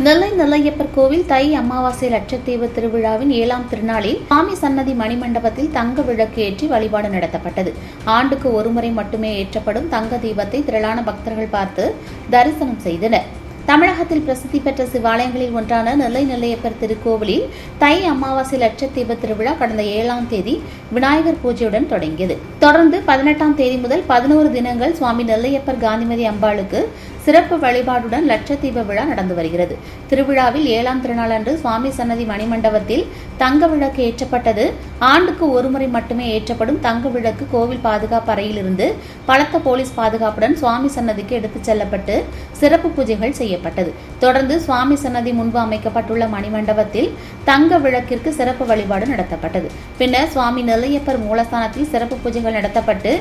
நெல்லை நெல்லையப்பர் கோவில் தை அமாவாசை லட்சத்தீவு திருவிழாவின் 7ஆம் திருநாளில் சுவாமி சன்னதி மணிமண்டபத்தில் தங்க விளக்கு ஏற்றி வழிபாடு நடத்தப்பட்டது. ஆண்டுக்கு ஒருமுறை மட்டுமே ஏற்றப்படும் தங்க தீபத்தை திரளான பக்தர்கள் பார்த்து தரிசனம் செய்தனர். தமிழகத்தில் பிரசித்தி பெற்ற சிவாலயங்களில் ஒன்றான நெல்லை நெல்லையப்பர் திருக்கோவிலில் தை அமாவாசை லட்சத்தீப திருவிழா கடந்த 7ஆம் தேதி விநாயகர் பூஜையுடன் தொடங்கியது. தொடர்ந்து 18ஆம் தேதி முதல் 11 தினங்கள் சுவாமி நெல்லையப்பர் காந்திமதி அம்பாளுக்கு சிறப்பு வழிபாடுடன் லட்சத்தீப விழா நடந்து வருகிறது. திருவிழாவில் 7ஆம் திருநாள் அன்று சுவாமி சன்னதி மணிமண்டபத்தில் தங்க விளக்கு ஏற்றப்பட்டது. ஆண்டுக்கு ஒருமுறை மட்டுமே ஏற்றப்படும் தங்க விளக்கு கோவில் பாதுகாப்பு அறையிலிருந்து பலத்த போலீஸ் பாதுகாப்புடன் சுவாமி சன்னதிக்கு எடுத்துச் செல்லப்பட்டு சிறப்பு பூஜைகள் செய்யப்பட்டது. தொடர்ந்து சுவாமி சன்னதி முன்பு அமைக்கப்பட்டுள்ள மணிமண்டபத்தில் தங்க விளக்கிற்கு சிறப்பு வழிபாடு நடத்தப்பட்டது. பின்னர் சுவாமி நெல்லையப்பர் மூலஸ்தானத்தில் சிறப்பு பூஜைகள் நடத்தப்பட்டு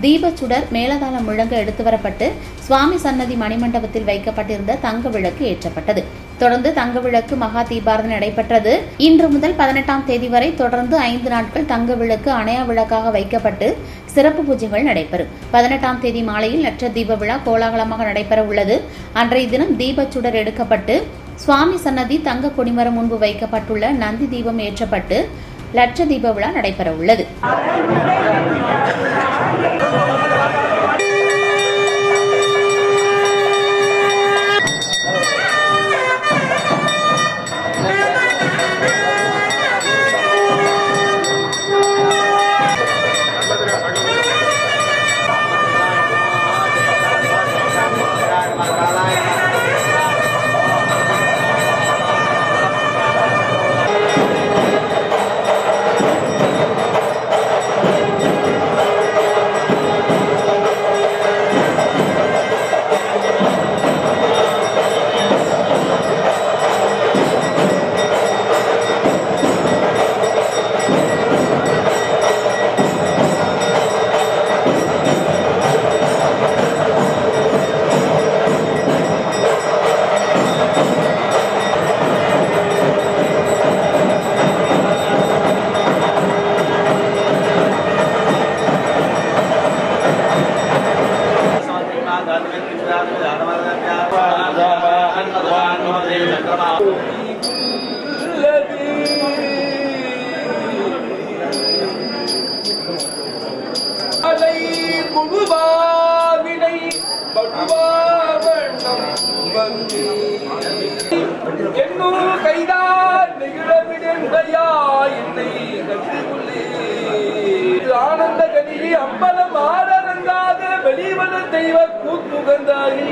தீபச்சுடர் மேலதாளம் முழங்க எடுத்து வரப்பட்டு சுவாமி சன்னதி மணிமண்டபத்தில் வைக்கப்பட்டிருந்த தங்க விளக்கு ஏற்றப்பட்டது. தொடர்ந்து தங்க விளக்கு மகா தீபாரதனை நடைபெற்றது. இன்று முதல் 18ஆம் தேதி வரை தொடர்ந்து 5 நாட்கள் தங்க விளக்கு அணையா விளக்காக வைக்கப்பட்டு சிறப்பு பூஜைகள் நடைபெறும். 18ஆம் தேதி மாலையில் லட்ச தீப விழா கோலாகலமாக நடைபெற உள்ளது. அன்றைய தினம் தீபச்சுடர் எடுக்கப்பட்டு சுவாமி சன்னதி தங்க கொடிமரம் முன்பு வைக்கப்பட்டுள்ள நந்தி தீபம் ஏற்றப்பட்டு லட்ச தீப விழா நடைபெற உள்ளது. ஆனந்த கனியை அம்பலம் ஆரங்காக வெளிவன தெய்வ கூத்துகந்தாகி